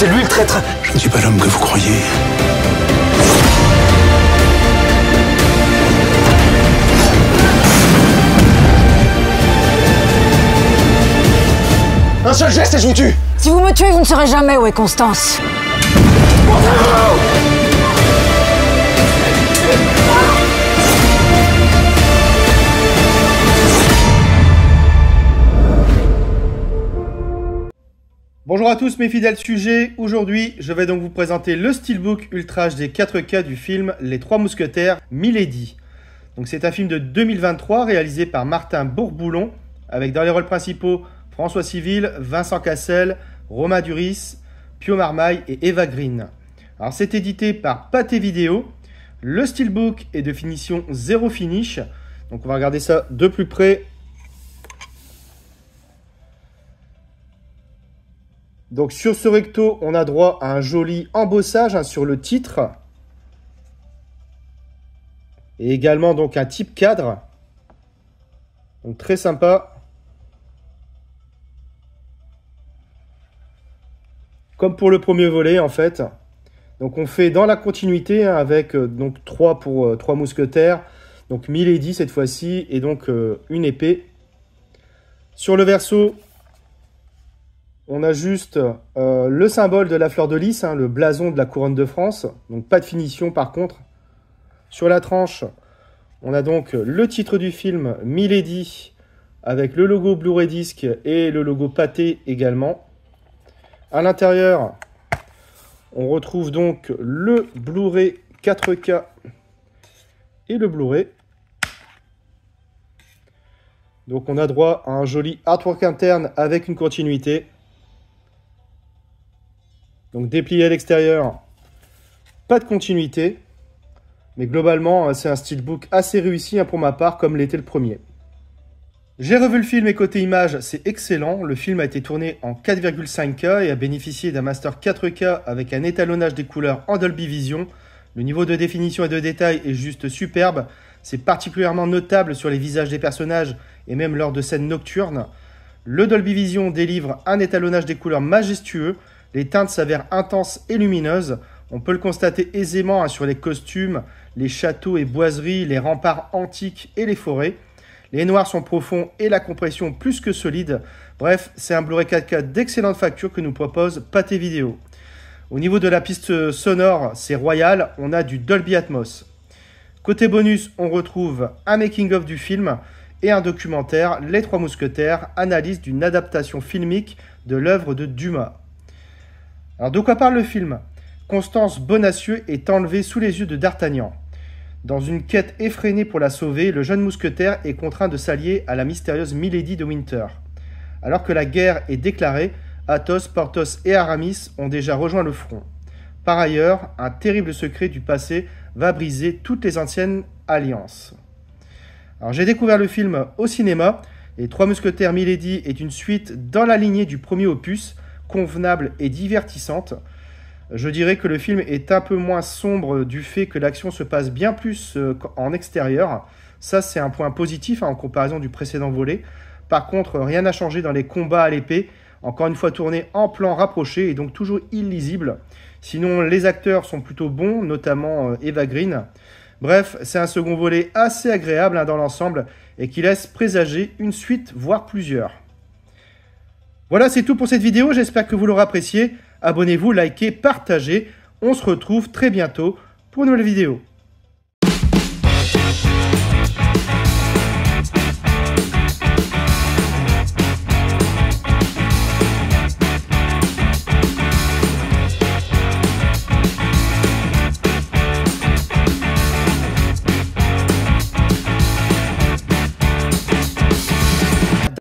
C'est lui le traître. Je ne suis pas l'homme que vous croyez. Un seul geste et je vous tue. Si vous me tuez, vous ne saurez jamais où est Constance. Bonjour à tous mes fidèles sujets, aujourd'hui je vais donc vous présenter le Steelbook Ultra HD 4K du film Les Trois Mousquetaires Milady. Donc c'est un film de 2023 réalisé par Martin Bourboulon avec dans les rôles principaux François Civil, Vincent Cassel, Romain Duris, Pio Marmaille et Eva Green. Alors c'est édité par Pathé Vidéo, le Steelbook est de finition zéro finish, donc on va regarder ça de plus près. Donc sur ce recto, on a droit à un joli embossage sur le titre. Et également donc un type cadre. Donc très sympa. Comme pour le premier volet en fait. Donc on fait dans la continuité avec donc 3 pour 3 mousquetaires. Donc Milady cette fois-ci et donc une épée. Sur le verso, on a juste le symbole de la fleur de lys, le blason de la couronne de France. Donc pas de finition par contre. Sur la tranche, on a donc le titre du film Milady avec le logo Blu-ray Disc et le logo Pathé également. À l'intérieur, on retrouve donc le Blu-ray 4K et le Blu-ray. Donc on a droit à un joli artwork interne avec une continuité. Donc déplié à l'extérieur, pas de continuité. Mais globalement, c'est un steelbook assez réussi pour ma part, comme l'était le premier. J'ai revu le film et côté image, c'est excellent. Le film a été tourné en 4,5K et a bénéficié d'un master 4K avec un étalonnage des couleurs en Dolby Vision. Le niveau de définition et de détail est juste superbe. C'est particulièrement notable sur les visages des personnages et même lors de scènes nocturnes. Le Dolby Vision délivre un étalonnage des couleurs majestueux. Les teintes s'avèrent intenses et lumineuses. On peut le constater aisément sur les costumes, les châteaux et boiseries, les remparts antiques et les forêts. Les noirs sont profonds et la compression plus que solide. Bref, c'est un Blu-ray 4K d'excellente facture que nous propose Pathé Vidéo. Au niveau de la piste sonore, c'est royal, on a du Dolby Atmos. Côté bonus, on retrouve un making-of du film et un documentaire, Les Trois Mousquetaires, analyse d'une adaptation filmique de l'œuvre de Dumas. Alors de quoi parle le film ? Constance Bonacieux est enlevée sous les yeux de D'Artagnan. Dans une quête effrénée pour la sauver, le jeune mousquetaire est contraint de s'allier à la mystérieuse Milady de Winter. Alors que la guerre est déclarée, Athos, Porthos et Aramis ont déjà rejoint le front. Par ailleurs, un terrible secret du passé va briser toutes les anciennes alliances. Alors j'ai découvert le film au cinéma. Les Trois Mousquetaires Milady est une suite dans la lignée du premier opus, convenable et divertissante. Je dirais que le film est un peu moins sombre du fait que l'action se passe bien plus en extérieur. Ça, c'est un point positif en comparaison du précédent volet. Par contre, rien n'a changé dans les combats à l'épée. Encore une fois tourné en plan rapproché et donc toujours illisible. Sinon, les acteurs sont plutôt bons, notamment Eva Green. Bref, c'est un second volet assez agréable dans l'ensemble et qui laisse présager une suite, voire plusieurs. Voilà, c'est tout pour cette vidéo. J'espère que vous l'aurez apprécié. Abonnez-vous, likez, partagez. On se retrouve très bientôt pour une nouvelle vidéo.